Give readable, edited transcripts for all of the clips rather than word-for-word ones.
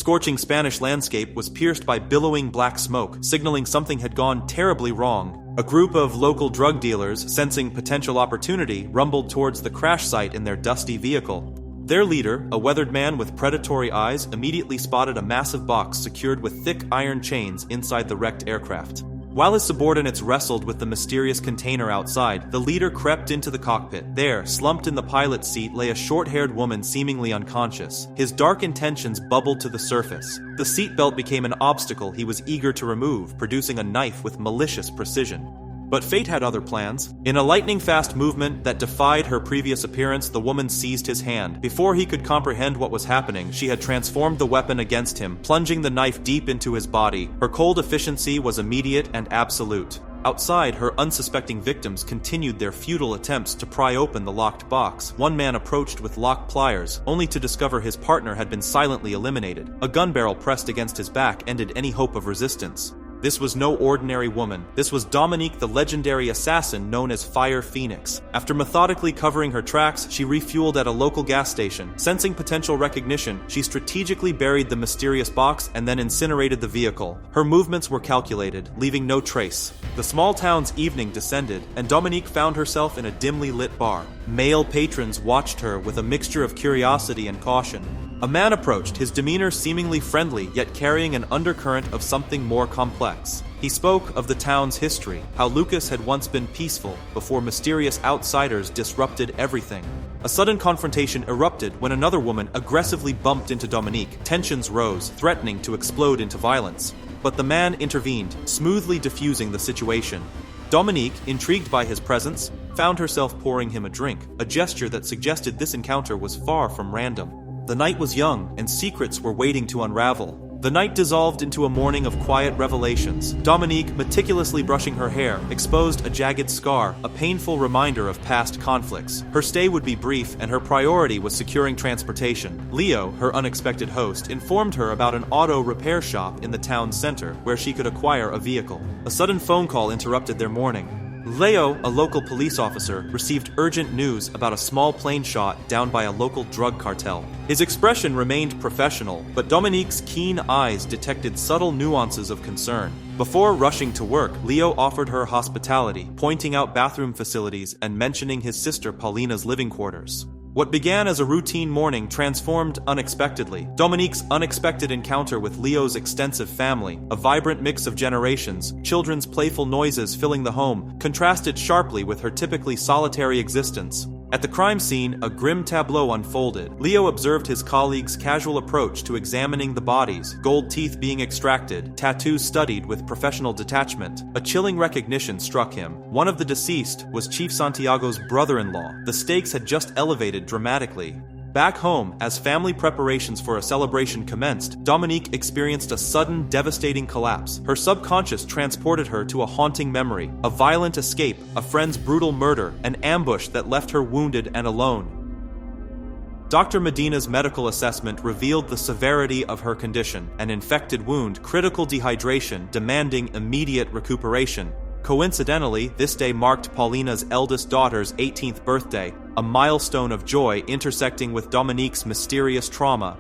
scorching Spanish landscape was pierced by billowing black smoke, signaling something had gone terribly wrong. A group of local drug dealers, sensing potential opportunity, rumbled towards the crash site in their dusty vehicle. Their leader, a weathered man with predatory eyes, immediately spotted a massive box secured with thick iron chains inside the wrecked aircraft. While his subordinates wrestled with the mysterious container outside, the leader crept into the cockpit. There, slumped in the pilot's seat, lay a short-haired woman seemingly unconscious. His dark intentions bubbled to the surface. The seatbelt became an obstacle he was eager to remove, producing a knife with malicious precision. But fate had other plans. In a lightning-fast movement that defied her previous appearance, the woman seized his hand. Before he could comprehend what was happening, she had transformed the weapon against him, plunging the knife deep into his body. Her cold efficiency was immediate and absolute. Outside, her unsuspecting victims continued their futile attempts to pry open the locked box. One man approached with locked pliers, only to discover his partner had been silently eliminated. A gun barrel pressed against his back ended any hope of resistance. This was no ordinary woman. This was Dominique, the legendary assassin known as Fire Phoenix. After methodically covering her tracks, she refueled at a local gas station. Sensing potential recognition, she strategically buried the mysterious box and then incinerated the vehicle. Her movements were calculated, leaving no trace. The small town's evening descended, and Dominique found herself in a dimly lit bar. Male patrons watched her with a mixture of curiosity and caution. A man approached, his demeanor seemingly friendly, yet carrying an undercurrent of something more complex. He spoke of the town's history, how Lucas had once been peaceful before mysterious outsiders disrupted everything. A sudden confrontation erupted when another woman aggressively bumped into Dominique. Tensions rose, threatening to explode into violence. But the man intervened, smoothly diffusing the situation. Dominique, intrigued by his presence, found herself pouring him a drink, a gesture that suggested this encounter was far from random. The night was young, and secrets were waiting to unravel. The night dissolved into a morning of quiet revelations. Dominique, meticulously brushing her hair, exposed a jagged scar, a painful reminder of past conflicts. Her stay would be brief, and her priority was securing transportation. Leo, her unexpected host, informed her about an auto repair shop in the town center, where she could acquire a vehicle. A sudden phone call interrupted their morning. Leo, a local police officer, received urgent news about a small plane shot down by a local drug cartel. His expression remained professional, but Dominique's keen eyes detected subtle nuances of concern. Before rushing to work, Leo offered her hospitality, pointing out bathroom facilities and mentioning his sister Paulina's living quarters. What began as a routine morning transformed unexpectedly. Dominique's unexpected encounter with Leo's extensive family, a vibrant mix of generations, children's playful noises filling the home, contrasted sharply with her typically solitary existence. At the crime scene, a grim tableau unfolded. Leo observed his colleague's casual approach to examining the bodies, gold teeth being extracted, tattoos studied with professional detachment. A chilling recognition struck him. One of the deceased was Chief Santiago's brother-in-law. The stakes had just elevated dramatically. Back home, as family preparations for a celebration commenced, Dominique experienced a sudden, devastating collapse. Her subconscious transported her to a haunting memory, a violent escape, a friend's brutal murder, an ambush that left her wounded and alone. Dr. Medina's medical assessment revealed the severity of her condition, an infected wound, critical dehydration, demanding immediate recuperation. Coincidentally, this day marked Paulina's eldest daughter's 18th birthday, a milestone of joy intersecting with Dominique's mysterious trauma.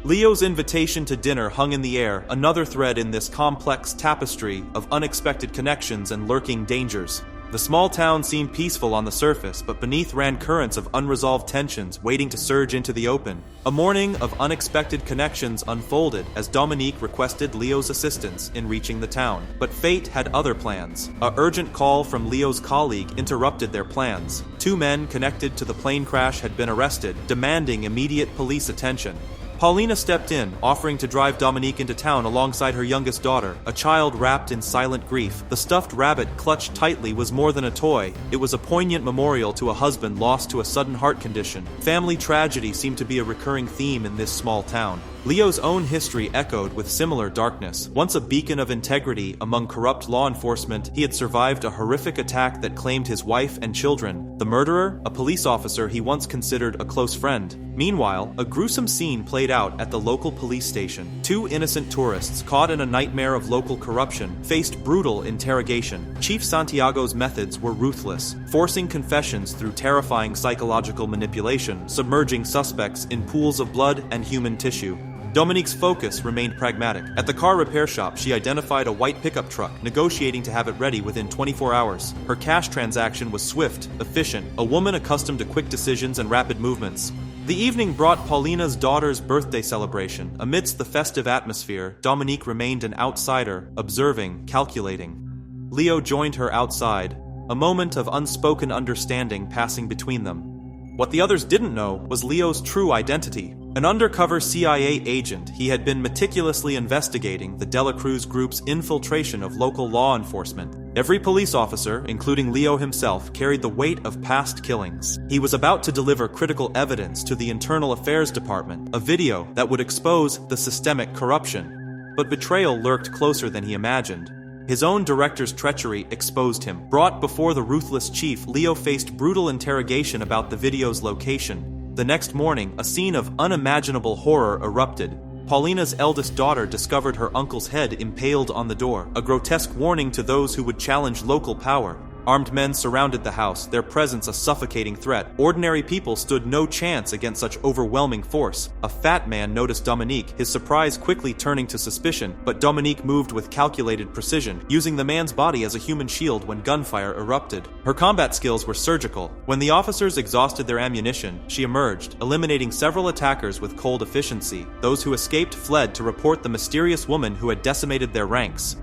Leo's invitation to dinner hung in the air, another thread in this complex tapestry of unexpected connections and lurking dangers. The small town seemed peaceful on the surface, but beneath ran currents of unresolved tensions waiting to surge into the open. A morning of unexpected connections unfolded as Dominique requested Leo's assistance in reaching the town. But fate had other plans. A urgent call from Leo's colleague interrupted their plans. Two men connected to the plane crash had been arrested, demanding immediate police attention. Paulina stepped in, offering to drive Dominique into town alongside her youngest daughter, a child wrapped in silent grief. The stuffed rabbit clutched tightly was more than a toy. It was a poignant memorial to a husband lost to a sudden heart condition. Family tragedy seemed to be a recurring theme in this small town. Leo's own history echoed with similar darkness. Once a beacon of integrity among corrupt law enforcement, he had survived a horrific attack that claimed his wife and children. The murderer, a police officer he once considered a close friend. Meanwhile, a gruesome scene played out at the local police station. Two innocent tourists, caught in a nightmare of local corruption, faced brutal interrogation. Chief Santiago's methods were ruthless, forcing confessions through terrifying psychological manipulation, submerging suspects in pools of blood and human tissue. Dominique's focus remained pragmatic. At the car repair shop, she identified a white pickup truck, negotiating to have it ready within 24 hours. Her cash transaction was swift, efficient, a woman accustomed to quick decisions and rapid movements. The evening brought Paulina's daughter's birthday celebration. Amidst the festive atmosphere, Dominique remained an outsider, observing, calculating. Leo joined her outside, a moment of unspoken understanding passing between them. What the others didn't know was Leo's true identity. An undercover CIA agent, he had been meticulously investigating the Dela Cruz group's infiltration of local law enforcement. Every police officer, including Leo himself, carried the weight of past killings. He was about to deliver critical evidence to the Internal Affairs Department, a video that would expose the systemic corruption. But betrayal lurked closer than he imagined. His own director's treachery exposed him. Brought before the ruthless chief, Leo faced brutal interrogation about the video's location. The next morning, a scene of unimaginable horror erupted. Paulina's eldest daughter discovered her uncle's head impaled on the door, a grotesque warning to those who would challenge local power. Armed men surrounded the house, their presence a suffocating threat. Ordinary people stood no chance against such overwhelming force. A fat man noticed Dominique, his surprise quickly turning to suspicion, but Dominique moved with calculated precision, using the man's body as a human shield when gunfire erupted. Her combat skills were surgical. When the officers exhausted their ammunition, she emerged, eliminating several attackers with cold efficiency. Those who escaped fled to report the mysterious woman who had decimated their ranks.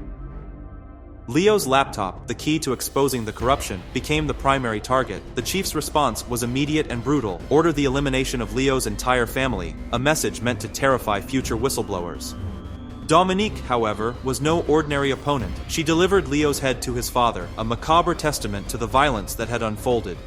Leo's laptop, the key to exposing the corruption, became the primary target. The chief's response was immediate and brutal: order the elimination of Leo's entire family, a message meant to terrify future whistleblowers. Dominique, however, was no ordinary opponent. She delivered Leo's head to his father, a macabre testament to the violence that had unfolded.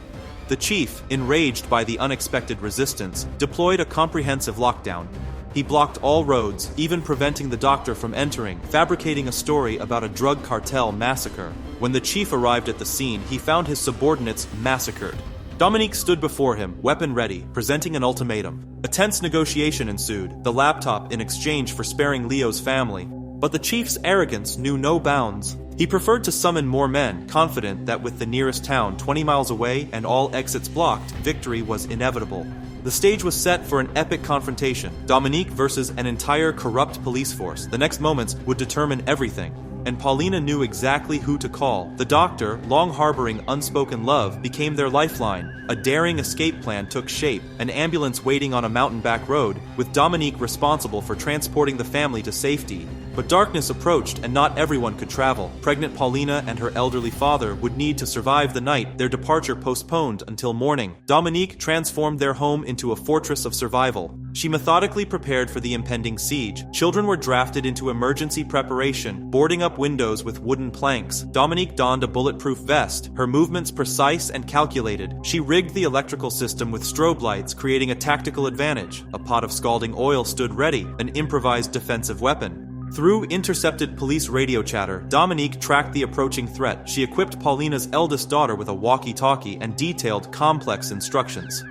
The chief, enraged by the unexpected resistance, deployed a comprehensive lockdown. He blocked all roads, even preventing the doctor from entering, fabricating a story about a drug cartel massacre. When the chief arrived at the scene, he found his subordinates massacred. Dominique stood before him, weapon ready, presenting an ultimatum. A tense negotiation ensued, the laptop in exchange for sparing Leo's family. But the chief's arrogance knew no bounds. He preferred to summon more men, confident that with the nearest town 20 miles away and all exits blocked, victory was inevitable. The stage was set for an epic confrontation, Dominique versus an entire corrupt police force. The next moments would determine everything, and Paulina knew exactly who to call. The doctor, long harboring unspoken love, became their lifeline. A daring escape plan took shape, an ambulance waiting on a mountain back road, with Dominique responsible for transporting the family to safety. But darkness approached, and not everyone could travel. Pregnant Paulina and her elderly father would need to survive the night, their departure postponed until morning. Dominique transformed their home into a fortress of survival. She methodically prepared for the impending siege. Children were drafted into emergency preparation, boarding up windows with wooden planks. Dominique donned a bulletproof vest, her movements precise and calculated. She rigged the electrical system with strobe lights, creating a tactical advantage. A pot of scalding oil stood ready, an improvised defensive weapon. Through intercepted police radio chatter, Dominique tracked the approaching threat. She equipped Paulina's eldest daughter with a walkie-talkie and detailed complex instructions.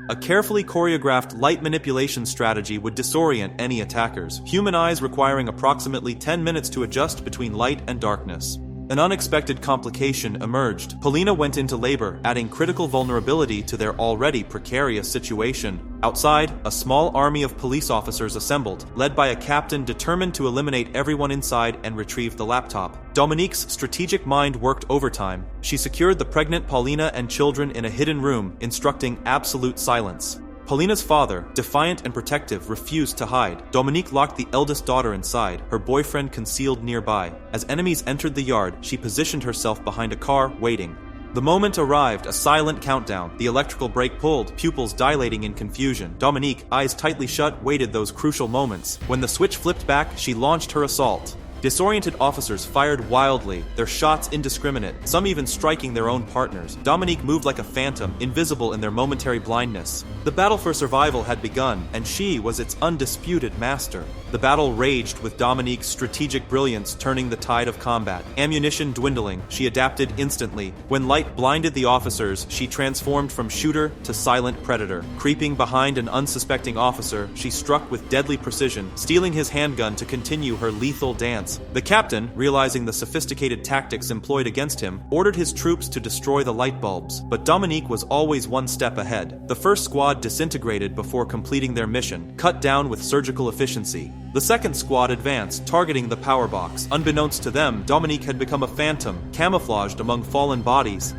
A carefully choreographed light manipulation strategy would disorient any attackers, human eyes requiring approximately 10 minutes to adjust between light and darkness. An unexpected complication emerged. Paulina went into labor, adding critical vulnerability to their already precarious situation. Outside, a small army of police officers assembled, led by a captain determined to eliminate everyone inside and retrieve the laptop. Dominique's strategic mind worked overtime. She secured the pregnant Paulina and children in a hidden room, instructing absolute silence. Paulina's father, defiant and protective, refused to hide. Dominique locked the eldest daughter inside, her boyfriend concealed nearby. As enemies entered the yard, she positioned herself behind a car, waiting. The moment arrived, a silent countdown. The electrical brake pulled, pupils dilating in confusion. Dominique, eyes tightly shut, waited those crucial moments. When the switch flipped back, she launched her assault. Disoriented officers fired wildly, their shots indiscriminate, some even striking their own partners. Dominique moved like a phantom, invisible in their momentary blindness. The battle for survival had begun, and she was its undisputed master. The battle raged, with Dominique's strategic brilliance turning the tide of combat. Ammunition dwindling, she adapted instantly. When light blinded the officers, she transformed from shooter to silent predator. Creeping behind an unsuspecting officer, she struck with deadly precision, stealing his handgun to continue her lethal dance. squads. The captain, realizing the sophisticated tactics employed against him, ordered his troops to destroy the light bulbs, but Dominique was always one step ahead. The first squad disintegrated before completing their mission, cut down with surgical efficiency. The second squad advanced, targeting the power box. Unbeknownst to them, Dominique had become a phantom, camouflaged among fallen bodies.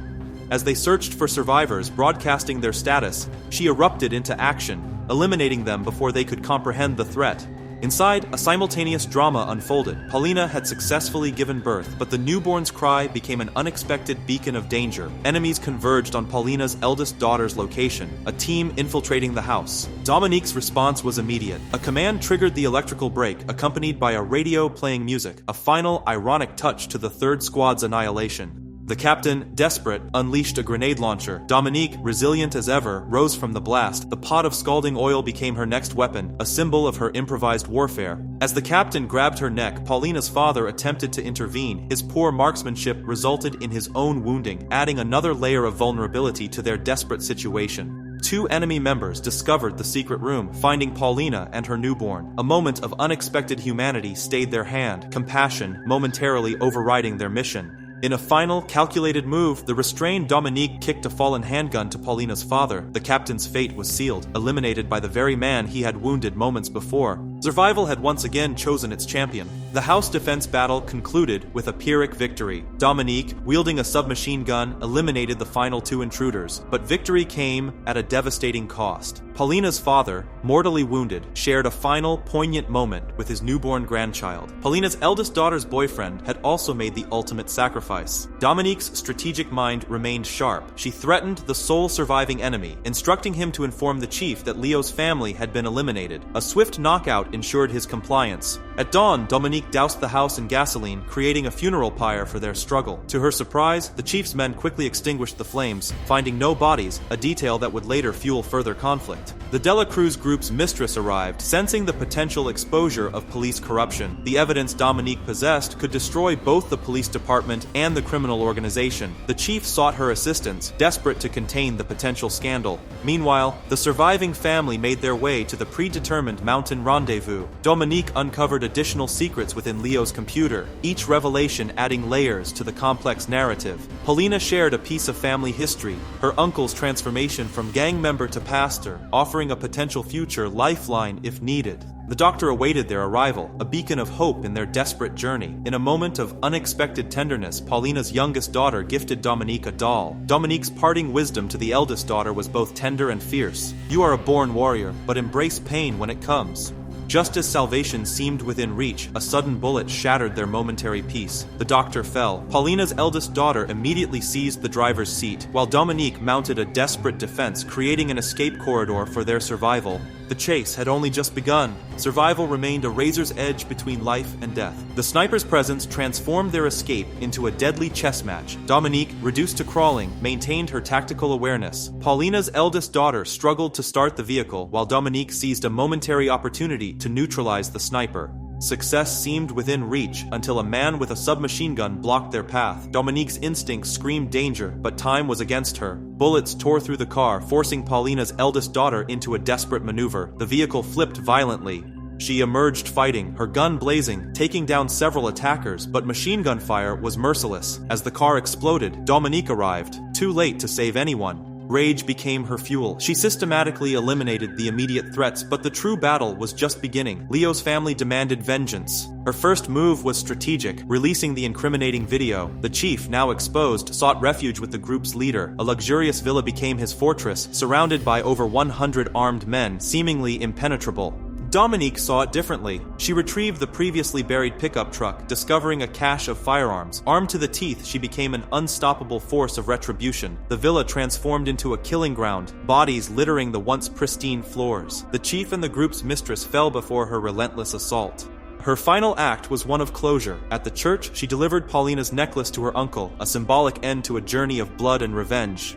As they searched for survivors, broadcasting their status, she erupted into action, eliminating them before they could comprehend the threat. Inside, a simultaneous drama unfolded. Paulina had successfully given birth, but the newborn's cry became an unexpected beacon of danger. Enemies converged on Paulina's eldest daughter's location, a team infiltrating the house. Dominique's response was immediate. A command triggered the electrical brake, accompanied by a radio playing music, a final ironic touch to the third squad's annihilation. The captain, desperate, unleashed a grenade launcher. Dominique, resilient as ever, rose from the blast. The pot of scalding oil became her next weapon, a symbol of her improvised warfare. As the captain grabbed her neck, Paulina's father attempted to intervene. His poor marksmanship resulted in his own wounding, adding another layer of vulnerability to their desperate situation. Two enemy members discovered the secret room, finding Paulina and her newborn. A moment of unexpected humanity stayed their hand, compassion momentarily overriding their mission. In a final, calculated move, the restrained Dominique kicked a fallen handgun to Paulina's father. The captain's fate was sealed, eliminated by the very man he had wounded moments before. Survival had once again chosen its champion. The house defense battle concluded with a Pyrrhic victory. Dominique, wielding a submachine gun, eliminated the final two intruders, but victory came at a devastating cost. Paulina's father, mortally wounded, shared a final, poignant moment with his newborn grandchild. Paulina's eldest daughter's boyfriend had also made the ultimate sacrifice. Dominique's strategic mind remained sharp. She threatened the sole surviving enemy, instructing him to inform the chief that Leo's family had been eliminated. A swift knockout ensured his compliance. At dawn, Dominique doused the house in gasoline, creating a funeral pyre for their struggle. To her surprise, the chief's men quickly extinguished the flames, finding no bodies, a detail that would later fuel further conflict. The Dela Cruz group's mistress arrived, sensing the potential exposure of police corruption. The evidence Dominique possessed could destroy both the police department and the criminal organization. The chief sought her assistance, desperate to contain the potential scandal. Meanwhile, the surviving family made their way to the predetermined mountain rendezvous. Dominique uncovered additional secrets within Leo's computer, each revelation adding layers to the complex narrative. Paulina shared a piece of family history, her uncle's transformation from gang member to pastor, offering a potential future lifeline if needed. The doctor awaited their arrival, a beacon of hope in their desperate journey. In a moment of unexpected tenderness, Paulina's youngest daughter gifted Dominique a doll. Dominique's parting wisdom to the eldest daughter was both tender and fierce. "You are a born warrior, but embrace pain when it comes." Just as salvation seemed within reach, a sudden bullet shattered their momentary peace. The doctor fell. Paulina's eldest daughter immediately seized the driver's seat, while Dominique mounted a desperate defense, creating an escape corridor for their survival. The chase had only just begun. Survival remained a razor's edge between life and death. The sniper's presence transformed their escape into a deadly chess match. Dominique, reduced to crawling, maintained her tactical awareness. Paulina's eldest daughter struggled to start the vehicle, while Dominique seized a momentary opportunity to neutralize the sniper. Success seemed within reach until a man with a submachine gun blocked their path. Dominique's instincts screamed danger, but time was against her. Bullets tore through the car, forcing Paulina's eldest daughter into a desperate maneuver. The vehicle flipped violently. She emerged fighting, her gun blazing, taking down several attackers, but machine gun fire was merciless. As the car exploded, Dominique arrived, too late to save anyone. Rage became her fuel. She systematically eliminated the immediate threats, but the true battle was just beginning. Leo's family demanded vengeance. Her first move was strategic, releasing the incriminating video. The chief, now exposed, sought refuge with the group's leader. A luxurious villa became his fortress, surrounded by over 100 armed men, seemingly impenetrable. Dominique saw it differently. She retrieved the previously buried pickup truck, discovering a cache of firearms. Armed to the teeth, she became an unstoppable force of retribution. The villa transformed into a killing ground, bodies littering the once pristine floors. The chief and the group's mistress fell before her relentless assault. Her final act was one of closure. At the church, she delivered Paulina's necklace to her uncle, a symbolic end to a journey of blood and revenge.